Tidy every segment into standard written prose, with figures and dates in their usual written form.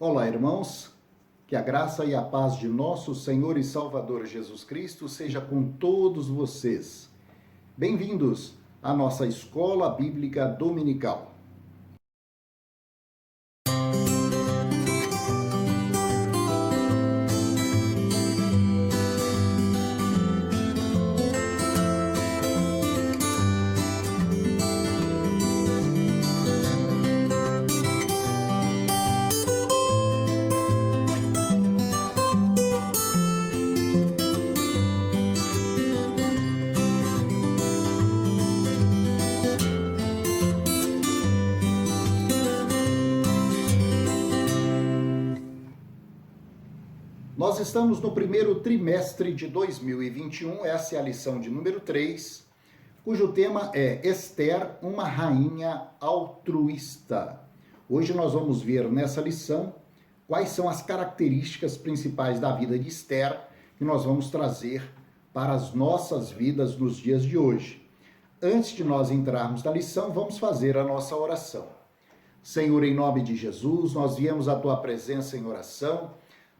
Olá, irmãos, que a graça e a paz de nosso Senhor e Salvador Jesus Cristo seja com todos vocês. Bem-vindos à nossa Escola Bíblica Dominical. Nós estamos no primeiro trimestre de 2021, essa é a lição de número 3, cujo tema é Esther, uma rainha altruísta. Hoje nós vamos ver nessa lição quais são as características principais da vida de Esther que nós vamos trazer para as nossas vidas nos dias de hoje. Antes de nós entrarmos na lição, vamos fazer a nossa oração. Senhor, em nome de Jesus, nós viemos à tua presença em oração.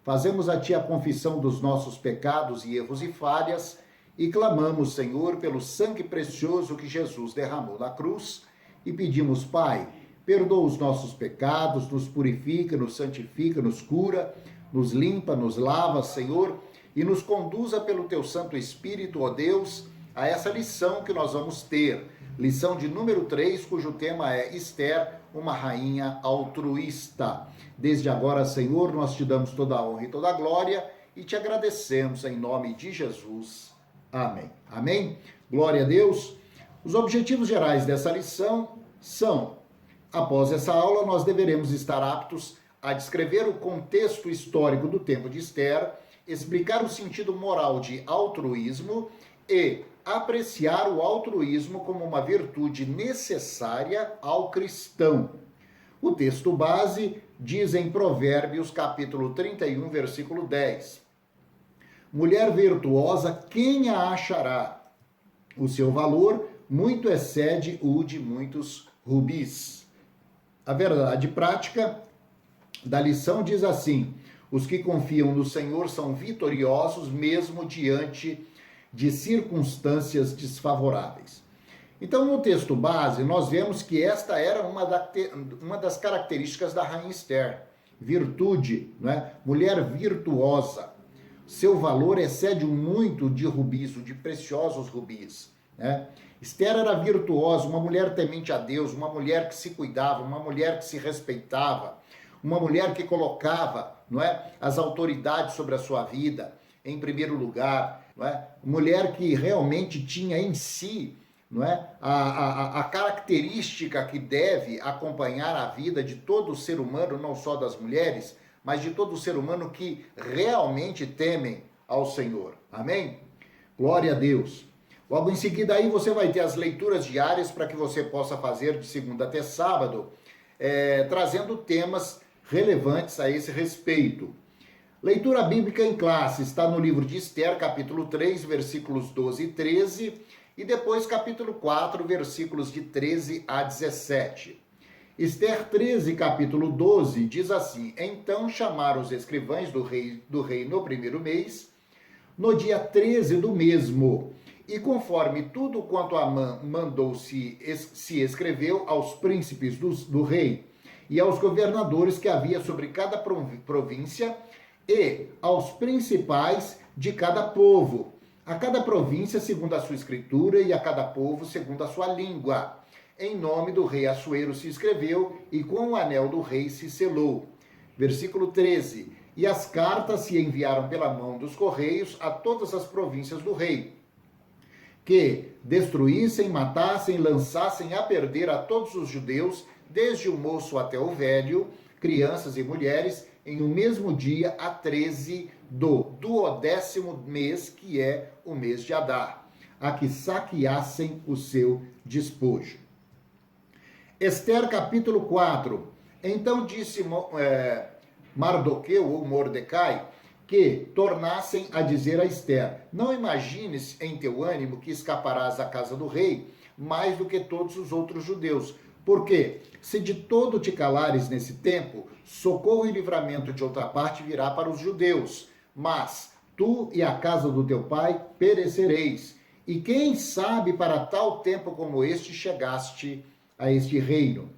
Fazemos a Ti a confissão dos nossos pecados e erros e falhas e clamamos, Senhor, pelo sangue precioso que Jesus derramou na cruz e pedimos, Pai, perdoa os nossos pecados, nos purifica, nos santifica, nos cura, nos limpa, nos lava, Senhor, e nos conduza pelo Teu Santo Espírito, ó Deus, a essa lição que nós vamos ter. Lição de número 3, cujo tema é Esther, uma rainha altruísta. Desde agora, Senhor, nós te damos toda a honra e toda a glória e te agradecemos em nome de Jesus. Amém. Amém? Glória a Deus. Os objetivos gerais dessa lição são: após essa aula, nós deveremos estar aptos a descrever o contexto histórico do tempo de Esther, explicar o sentido moral de altruísmo e apreciar o altruísmo como uma virtude necessária ao cristão. O texto base diz em Provérbios, capítulo 31, versículo 10. Mulher virtuosa, quem a achará? O seu valor muito excede o de muitos rubis. A verdade prática da lição diz assim: os que confiam no Senhor são vitoriosos mesmo diante de circunstâncias desfavoráveis. Então, no texto base, nós vemos que esta era uma das características da rainha Esther. Virtude, né? Mulher virtuosa. Seu valor excede muito de rubis, de preciosos rubis, né? Esther era virtuosa, uma mulher temente a Deus, uma mulher que se cuidava, uma mulher que se respeitava, uma mulher que colocava, não é, as autoridades sobre a sua vida em primeiro lugar, não é? Mulher que realmente tinha em si, não é, a característica que deve acompanhar a vida de todo ser humano, não só das mulheres, mas de todo ser humano que realmente temem ao Senhor. Amém? Glória a Deus. Logo em seguida aí você vai ter as leituras diárias para que você possa fazer de segunda até sábado, trazendo temas relevantes a esse respeito. Leitura bíblica em classe está no livro de Esther, capítulo 3, versículos 12 e 13, e depois capítulo 4, versículos de 13 a 17. Esther 13, capítulo 12, diz assim: Então chamaram os escrivães do rei no primeiro mês, no dia 13 do mesmo, e conforme tudo quanto Amã mandou se escreveu aos príncipes do rei e aos governadores que havia sobre cada província, e aos principais de cada povo, a cada província segundo a sua escritura e a cada povo segundo a sua língua. Em nome do rei Assuero se escreveu e com o anel do rei se selou. Versículo 13. E as cartas se enviaram pela mão dos correios a todas as províncias do rei, que destruíssem, matassem, lançassem a perder a todos os judeus, desde o moço até o velho, crianças e mulheres, em um mesmo dia, a 13 do 12º mês, que é o mês de Adar, a que saqueassem o seu despojo. Esther, capítulo 4. Então disse Mardoqueu, ou Mordecai, que tornassem a dizer a Esther: não imagines em teu ânimo que escaparás à casa do rei mais do que todos os outros judeus, Porque se de todo te calares nesse tempo, socorro e livramento de outra parte virá para os judeus, mas tu e a casa do teu pai perecereis. E quem sabe para tal tempo como este chegaste a este reino?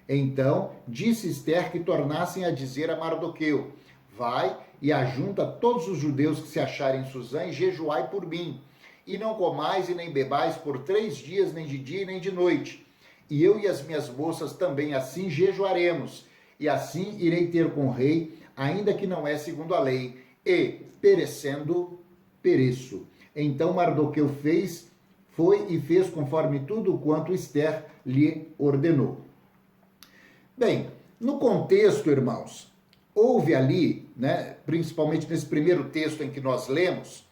Então disse Ester que tornassem a dizer a Mardoqueu: vai e ajunta todos os judeus que se acharem em Suzã e jejuai por mim. E não comais e nem bebais por 3 dias, nem de dia nem de noite. E eu e as minhas moças também assim jejuaremos. E assim irei ter com o rei, ainda que não é segundo a lei. E, perecendo, pereço. Então Mardoqueu foi e fez conforme tudo quanto Ester lhe ordenou. Bem, no contexto, irmãos, houve ali, né, principalmente nesse primeiro texto em que nós lemos,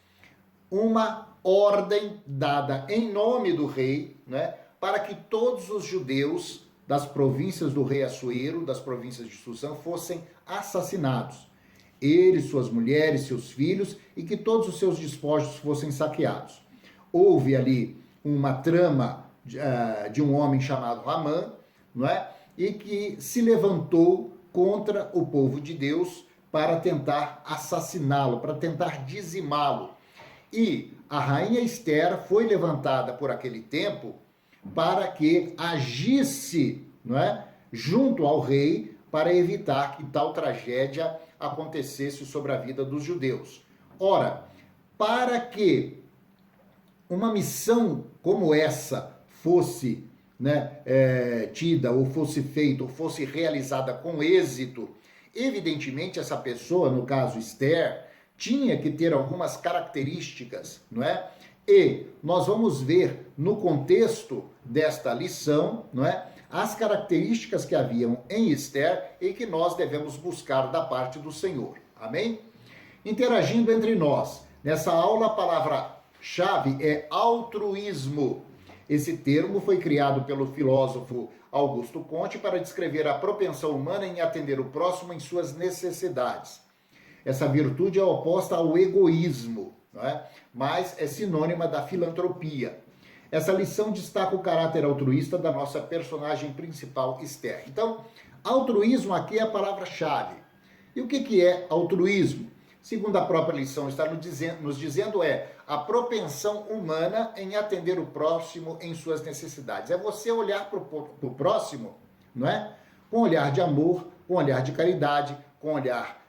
uma ordem dada em nome do rei, né, para que todos os judeus das províncias do rei Assuero, das províncias de Suzã, fossem assassinados. Ele, suas mulheres, seus filhos, e que todos os seus despojos fossem saqueados. Houve ali uma trama de um homem chamado Ramã, não é? E que se levantou contra o povo de Deus para tentar assassiná-lo, para tentar dizimá-lo. E a rainha Ester foi levantada por aquele tempo para que agisse, não é, junto ao rei para evitar que tal tragédia acontecesse sobre a vida dos judeus. Ora, para que uma missão como essa fosse, né, tida, ou fosse feita, ou fosse realizada com êxito, evidentemente essa pessoa, no caso Ester, tinha que ter algumas características, não é? E nós vamos ver no contexto desta lição, não é, as características que haviam em Ester e que nós devemos buscar da parte do Senhor. Amém? Interagindo entre nós, nessa aula a palavra-chave é altruísmo. Esse termo foi criado pelo filósofo Augusto Comte para descrever a propensão humana em atender o próximo em suas necessidades. Essa virtude é oposta ao egoísmo, não é? Mas é sinônima da filantropia. Essa lição destaca o caráter altruísta da nossa personagem principal, Ester. Então, altruísmo aqui é a palavra-chave. E o que é altruísmo? Segundo a própria lição está nos dizendo é a propensão humana em atender o próximo em suas necessidades. É você olhar para o próximo, não é? Com olhar de amor, com olhar de caridade, com olhar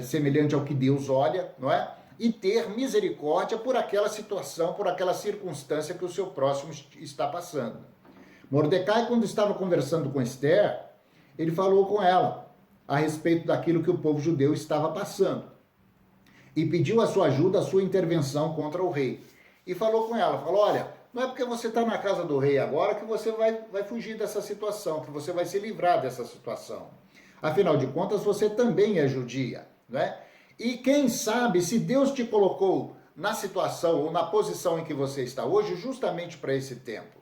semelhante ao que Deus olha, não é? E ter misericórdia por aquela situação, por aquela circunstância que o seu próximo está passando. Mordecai, quando estava conversando com Ester, ele falou com ela a respeito daquilo que o povo judeu estava passando. E pediu a sua ajuda, a sua intervenção contra o rei. E falou com ela, falou, olha, não é porque você está na casa do rei agora que você vai fugir dessa situação, que você vai se livrar dessa situação. Afinal de contas, você também é judia, né? E quem sabe se Deus te colocou na situação ou na posição em que você está hoje justamente para esse tempo.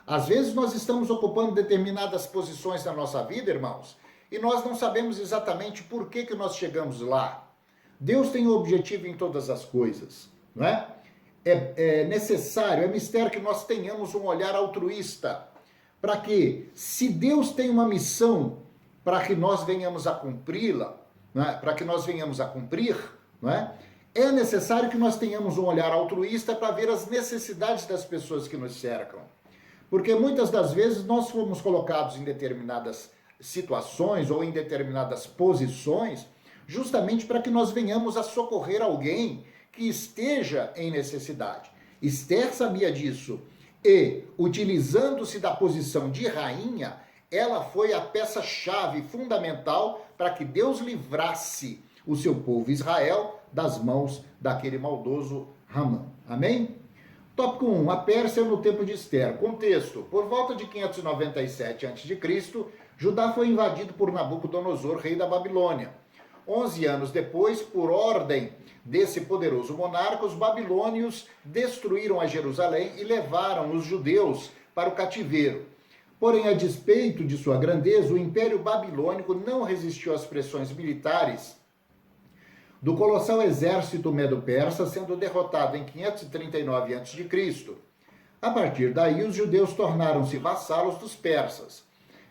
Às vezes nós estamos ocupando determinadas posições na nossa vida, irmãos, e nós não sabemos exatamente por que nós chegamos lá. Deus tem um objetivo em todas as coisas, não é? É necessário, é mistério que nós tenhamos um olhar altruísta, para que, se Deus tem uma missão para que nós venhamos a cumpri-la, para que nós venhamos a cumprir, não é? É necessário que nós tenhamos um olhar altruísta para ver as necessidades das pessoas que nos cercam. Porque muitas das vezes nós fomos colocados em determinadas situações ou em determinadas posições justamente para que nós venhamos a socorrer alguém que esteja em necessidade. Ester sabia disso e, utilizando-se da posição de rainha, ela foi a peça-chave fundamental para que Deus livrasse o seu povo Israel das mãos daquele maldoso Ramã. Amém? Tópico 1. A Pérsia no tempo de Ester. Contexto. Por volta de 597 a.C., Judá foi invadido por Nabucodonosor, rei da Babilônia. 11 anos depois, por ordem desse poderoso monarca, os babilônios destruíram a Jerusalém e levaram os judeus para o cativeiro. Porém, a despeito de sua grandeza, o Império Babilônico não resistiu às pressões militares do colossal exército medo-persa, sendo derrotado em 539 a.C. A partir daí, os judeus tornaram-se vassalos dos persas.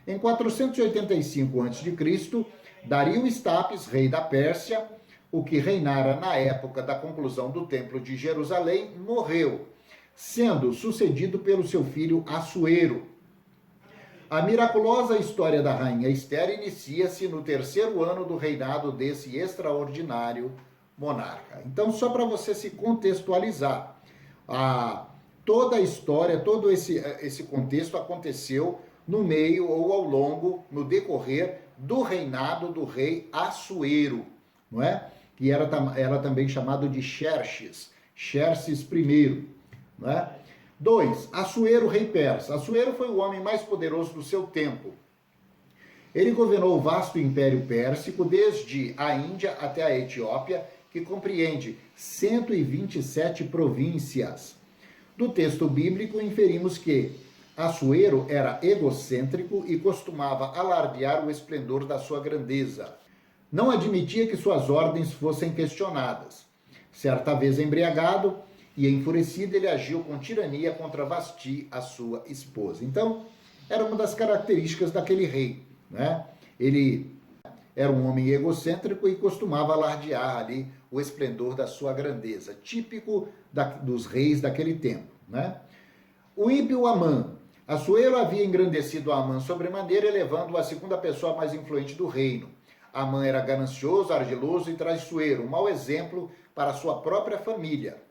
Em 485 a.C., Dario Estapes, rei da Pérsia, o que reinara na época da conclusão do Templo de Jerusalém, morreu, sendo sucedido pelo seu filho Assuero. A miraculosa história da rainha Esther inicia-se no 3º ano do reinado desse extraordinário monarca. Então, só para você se contextualizar, toda a história, todo esse contexto aconteceu no meio ou ao longo, no decorrer do reinado do rei Assuero, não é? Que era também chamado de Xerxes I, não é? 2. Assuero, rei persa. Assuero foi o homem mais poderoso do seu tempo. Ele governou o vasto império pérsico, desde a Índia até a Etiópia, que compreende 127 províncias. Do texto bíblico, inferimos que Assuero era egocêntrico e costumava alardear o esplendor da sua grandeza. Não admitia que suas ordens fossem questionadas. Certa vez embriagado e enfurecido, ele agiu com tirania contra Vasti, a sua esposa. Então, era uma das características daquele rei, né? Ele era um homem egocêntrico e costumava alardear ali o esplendor da sua grandeza, típico dos reis daquele tempo, né? O ímpio Amã. Assuero havia engrandecido Amã sobremaneira, elevando-o à segunda pessoa mais influente do reino. Amã era ganancioso, ardiloso e traiçoeiro, um mau exemplo para sua própria família.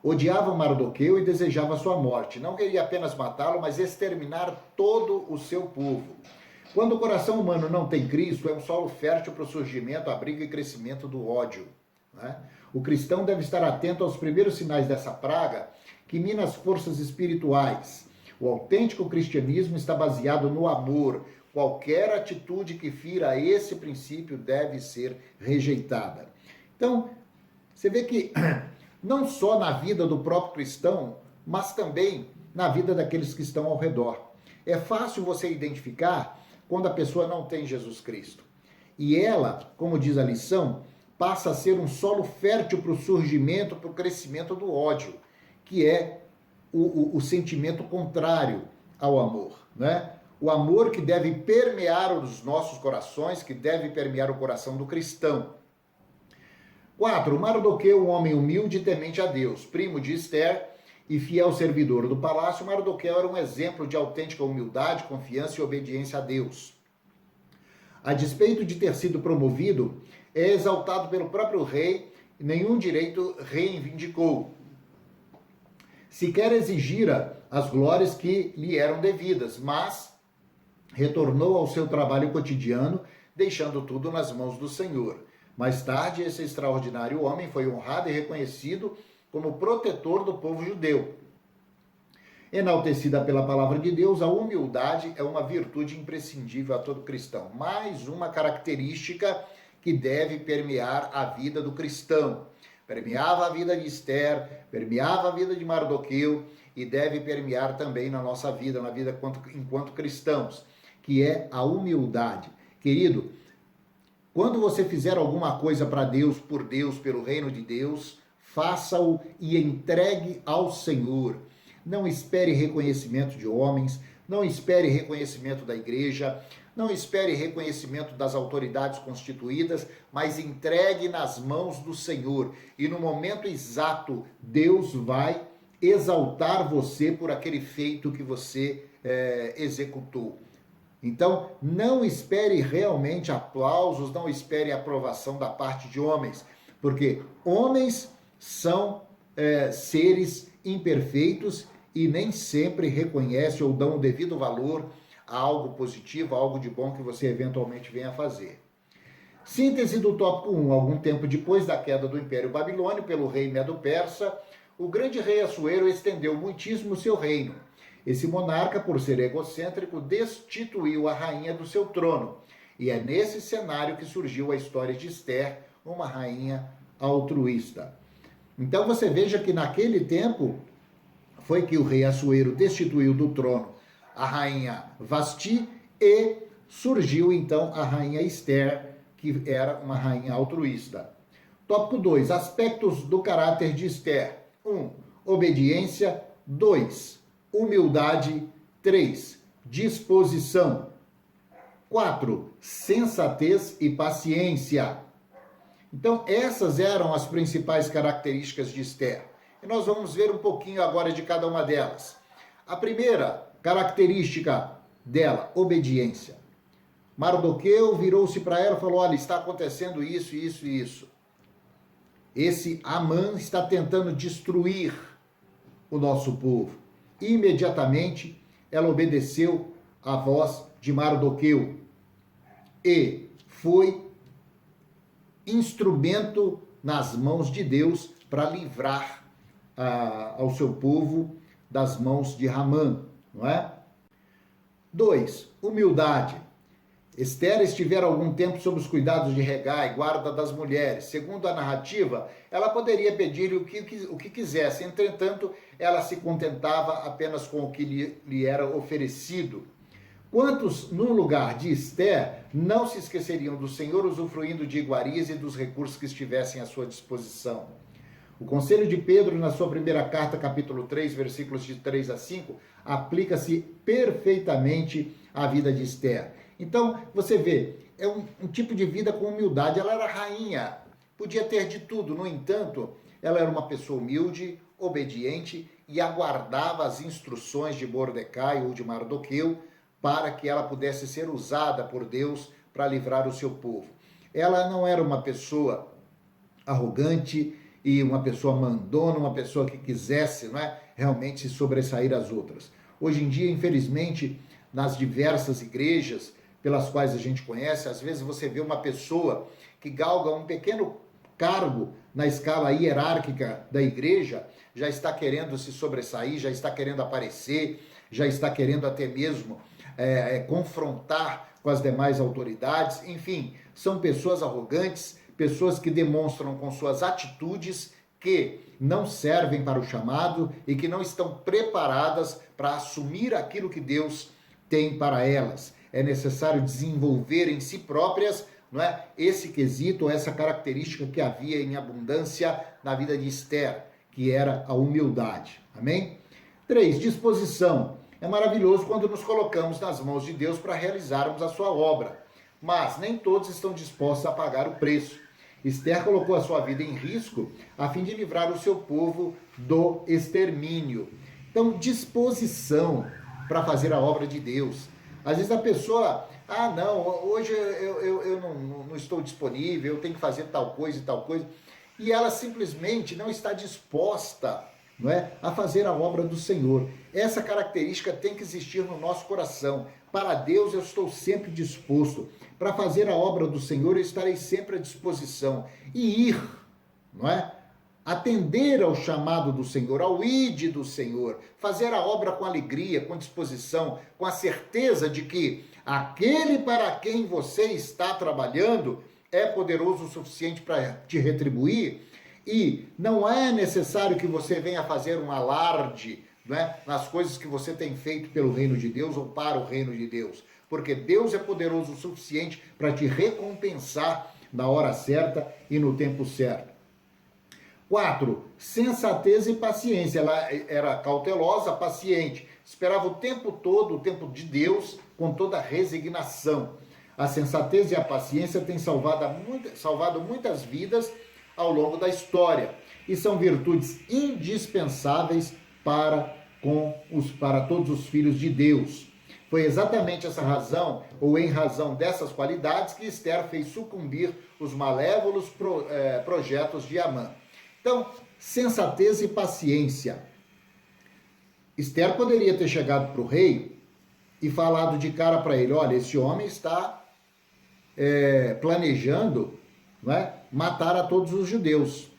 Odiava Mardoqueu e desejava sua morte. Não queria apenas matá-lo, mas exterminar todo o seu povo. Quando o coração humano não tem Cristo, é um solo fértil para o surgimento, abrigo e crescimento do ódio, né? O cristão deve estar atento aos primeiros sinais dessa praga que mina as forças espirituais. O autêntico cristianismo está baseado no amor. Qualquer atitude que fira esse princípio deve ser rejeitada. Então, você vê que não só na vida do próprio cristão, mas também na vida daqueles que estão ao redor. É fácil você identificar quando a pessoa não tem Jesus Cristo. E ela, como diz a lição, passa a ser um solo fértil para o surgimento, para o crescimento do ódio, que é o sentimento contrário ao amor, né? O amor que deve permear os nossos corações, que deve permear o coração do cristão. 4. Mardoqueu, um homem humilde e temente a Deus, primo de Esther e fiel servidor do palácio. Mardoqueu era um exemplo de autêntica humildade, confiança e obediência a Deus. A despeito de ter sido promovido, é exaltado pelo próprio rei e nenhum direito reivindicou. Sequer exigira as glórias que lhe eram devidas, mas retornou ao seu trabalho cotidiano, deixando tudo nas mãos do Senhor. Mais tarde, esse extraordinário homem foi honrado e reconhecido como protetor do povo judeu. Enaltecida pela palavra de Deus, a humildade é uma virtude imprescindível a todo cristão. Mais uma característica que deve permear a vida do cristão. Permeava a vida de Esther, permeava a vida de Mardoqueu e deve permear também na nossa vida, na vida enquanto cristãos, que é a humildade. Querido, quando você fizer alguma coisa para Deus, por Deus, pelo reino de Deus, faça-o e entregue ao Senhor. Não espere reconhecimento de homens, não espere reconhecimento da igreja, não espere reconhecimento das autoridades constituídas, mas entregue nas mãos do Senhor. E no momento exato, Deus vai exaltar você por aquele feito que você executou. Então, não espere realmente aplausos, não espere aprovação da parte de homens, porque homens são seres imperfeitos e nem sempre reconhecem ou dão o devido valor a algo positivo, a algo de bom que você eventualmente venha a fazer. Síntese do tópico 1. Algum tempo depois da queda do Império Babilônio pelo rei Medo-Persa, o grande rei Assuero estendeu muitíssimo seu reino. Esse monarca, por ser egocêntrico, destituiu a rainha do seu trono. E é nesse cenário que surgiu a história de Esther, uma rainha altruísta. Então você veja que naquele tempo foi que o rei Assuero destituiu do trono a rainha Vasti e surgiu então a rainha Esther, que era uma rainha altruísta. Tópico 2. Aspectos do caráter de Esther. 1. Obediência, 2, humildade. 3, disposição. 4, sensatez e paciência. Então, essas eram as principais características de Esther. E nós vamos ver um pouquinho agora de cada uma delas. A primeira característica dela, obediência. Mardoqueu virou-se para ela e falou: olha, está acontecendo isso, isso e isso. Esse Amã está tentando destruir o nosso povo. Imediatamente, ela obedeceu à voz de Mardoqueu e foi instrumento nas mãos de Deus para livrar ao seu povo das mãos de Hamã, não é? 2, humildade. Esther estivera algum tempo sob os cuidados de Hegai, guarda das mulheres. Segundo a narrativa, ela poderia pedir o que quisesse, entretanto, ela se contentava apenas com o que lhe era oferecido. Quantos, no lugar de Esther, não se esqueceriam do Senhor usufruindo de iguarias e dos recursos que estivessem à sua disposição? O conselho de Pedro, na sua primeira carta, capítulo 3, versículos de 3 a 5, aplica-se perfeitamente à vida de Esther. Então, você vê, é um tipo de vida com humildade. Ela era rainha, podia ter de tudo. No entanto, ela era uma pessoa humilde, obediente e aguardava as instruções de Mordecai ou de Mardoqueu para que ela pudesse ser usada por Deus para livrar o seu povo. Ela não era uma pessoa arrogante e uma pessoa mandona, uma pessoa que quisesse, não é, realmente se sobressair às outras. Hoje em dia, infelizmente, nas diversas igrejas pelas quais a gente conhece, às vezes você vê uma pessoa que galga um pequeno cargo na escala hierárquica da igreja, já está querendo se sobressair, já está querendo aparecer, já está querendo até mesmo confrontar com as demais autoridades. Enfim, são pessoas arrogantes, pessoas que demonstram com suas atitudes que não servem para o chamado e que não estão preparadas para assumir aquilo que Deus tem para elas. É necessário desenvolver em si próprias, não é, esse quesito, essa característica que havia em abundância na vida de Esther, que era a humildade. Amém? 3, disposição. É maravilhoso quando nos colocamos nas mãos de Deus para realizarmos a sua obra, mas nem todos estão dispostos a pagar o preço. Esther colocou a sua vida em risco a fim de livrar o seu povo do extermínio. Então, disposição para fazer a obra de Deus. Às vezes a pessoa, não, hoje eu não estou disponível, eu tenho que fazer tal coisa e tal coisa, e ela simplesmente não está disposta, não é, a fazer a obra do Senhor. Essa característica tem que existir no nosso coração. Para Deus eu estou sempre disposto. Para fazer a obra do Senhor eu estarei sempre à disposição. E ir, não é? Atender ao chamado do Senhor, ao ide do Senhor, fazer a obra com alegria, com disposição, com a certeza de que aquele para quem você está trabalhando é poderoso o suficiente para te retribuir, e não é necessário que você venha fazer um alarde, não é, nas coisas que você tem feito pelo reino de Deus ou para o reino de Deus, porque Deus é poderoso o suficiente para te recompensar na hora certa e no tempo certo. 4, sensatez e paciência. Ela era cautelosa, paciente, esperava o tempo todo, o tempo de Deus, com toda a resignação. A sensatez e a paciência têm salvado muitas vidas ao longo da história e são virtudes indispensáveis para todos os filhos de Deus. Foi exatamente essa razão, ou em razão dessas qualidades, que Esther fez sucumbir os malévolos projetos de Amã. Então, sensatez e paciência. Esther poderia ter chegado para o rei e falado de cara para ele: olha, esse homem está planejando, não é, matar a todos os judeus.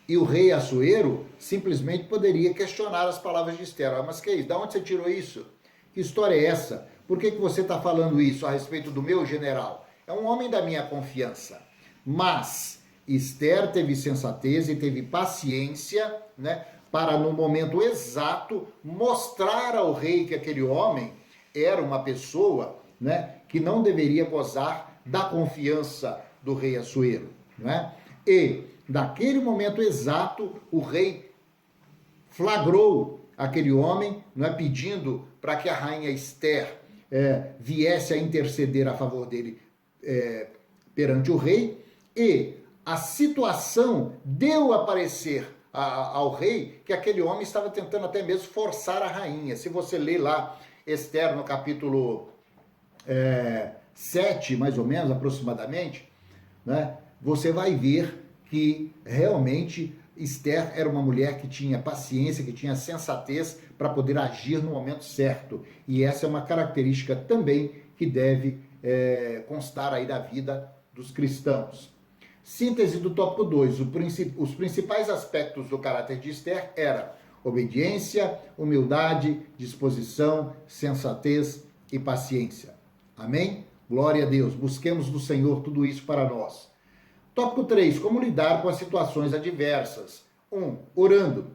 E o rei Assuero simplesmente poderia questionar as palavras de Esther: mas que é isso? De onde você tirou isso? Que história é essa? Por que você está falando isso a respeito do meu general? É um homem da minha confiança. Mas Esther teve sensatez e teve paciência, né, para no momento exato mostrar ao rei que aquele homem era uma pessoa, né, que não deveria gozar da confiança do rei Assuero, né? E naquele momento exato o rei flagrou aquele homem, não é, pedindo para que a rainha Esther viesse a interceder a favor dele perante o rei, e a situação deu a parecer ao rei que aquele homem estava tentando até mesmo forçar a rainha. Se você ler lá Esther no capítulo 7, mais ou menos, aproximadamente, né, você vai ver que realmente Esther era uma mulher que tinha paciência, que tinha sensatez para poder agir no momento certo. E essa é uma característica também que deve constar aí da vida dos cristãos. Síntese do tópico 2. Os principais aspectos do caráter de Esther eram obediência, humildade, disposição, sensatez e paciência. Amém? Glória a Deus. Busquemos do Senhor tudo isso para nós. Tópico 3. Como lidar com as situações adversas. 1. Orando.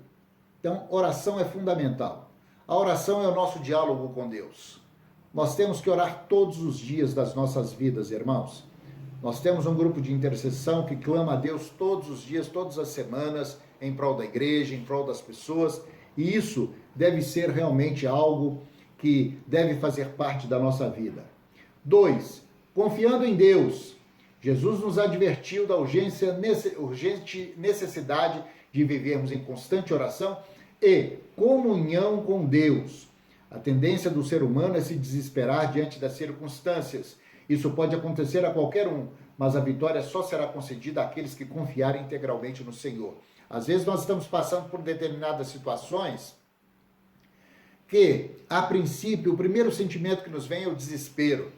Então, oração é fundamental. A oração é o nosso diálogo com Deus. Nós temos que orar todos os dias das nossas vidas, irmãos. Nós temos um grupo de intercessão que clama a Deus todos os dias, todas as semanas, em prol da igreja, em prol das pessoas. E isso deve ser realmente algo que deve fazer parte da nossa vida. 2. Confiando em Deus. Jesus nos advertiu da urgente necessidade de vivermos em constante oração e comunhão com Deus. A tendência do ser humano é se desesperar diante das circunstâncias. Isso pode acontecer a qualquer um, mas a vitória só será concedida àqueles que confiarem integralmente no Senhor. Às vezes nós estamos passando por determinadas situações que, a princípio, o primeiro sentimento que nos vem é o desespero.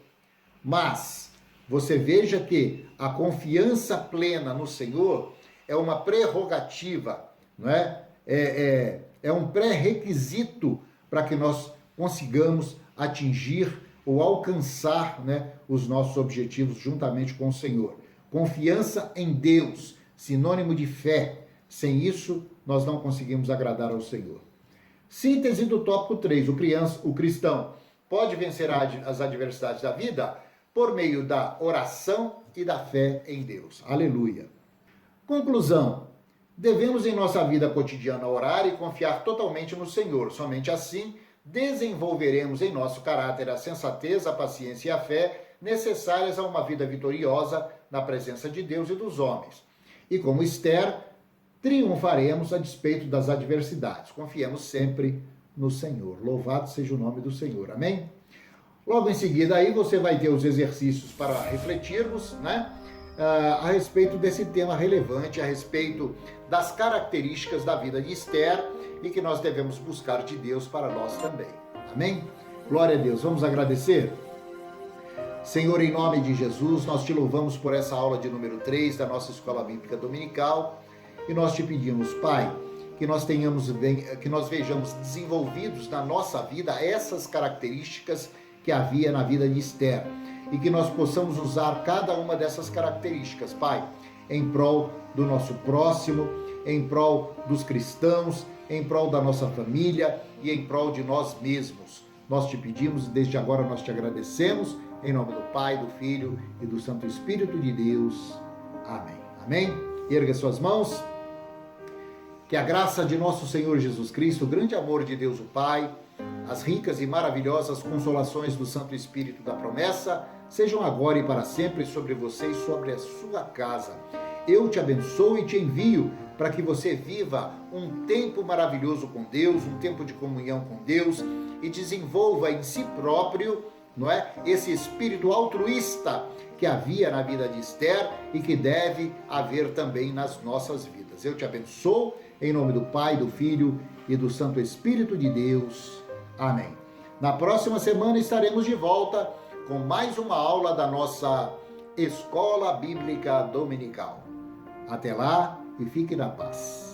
Mas você veja que a confiança plena no Senhor é uma prerrogativa, não é? É um pré-requisito para que nós consigamos atingir ou alcançar, né, os nossos objetivos juntamente com o Senhor. Confiança em Deus, sinônimo de fé. Sem isso, nós não conseguimos agradar ao Senhor. Síntese do tópico 3. O cristão pode vencer as adversidades da vida por meio da oração e da fé em Deus. Aleluia. Conclusão. Devemos em nossa vida cotidiana orar e confiar totalmente no Senhor. Somente assim desenvolveremos em nosso caráter a sensatez, a paciência e a fé necessárias a uma vida vitoriosa na presença de Deus e dos homens. E como Esther, triunfaremos a despeito das adversidades. Confiemos sempre no Senhor. Louvado seja o nome do Senhor. Amém? Logo em seguida aí você vai ter os exercícios para refletirmos, né? A respeito desse tema relevante, a respeito das características da vida de Esther e que nós devemos buscar de Deus para nós também. Amém? Glória a Deus. Vamos agradecer? Senhor, em nome de Jesus, nós te louvamos por essa aula de número 3 da nossa Escola Bíblica Dominical e nós te pedimos, Pai, que nós vejamos desenvolvidos na nossa vida essas características que havia na vida de Esther e que nós possamos usar cada uma dessas características, Pai, em prol do nosso próximo, em prol dos cristãos, em prol da nossa família e em prol de nós mesmos. Nós te pedimos e desde agora nós te agradecemos, em nome do Pai, do Filho e do Santo Espírito de Deus. Amém. Amém? Erga suas mãos. Que a graça de nosso Senhor Jesus Cristo, o grande amor de Deus o Pai, as ricas e maravilhosas consolações do Santo Espírito da promessa, sejam agora e para sempre sobre você e sobre a sua casa. Eu te abençoo e te envio para que você viva um tempo maravilhoso com Deus, um tempo de comunhão com Deus e desenvolva em si próprio, não é, esse espírito altruísta que havia na vida de Esther e que deve haver também nas nossas vidas. Eu te abençoo em nome do Pai, do Filho e do Santo Espírito de Deus. Amém. Na próxima semana estaremos de volta com mais uma aula da nossa Escola Bíblica Dominical. Até lá e fique na paz.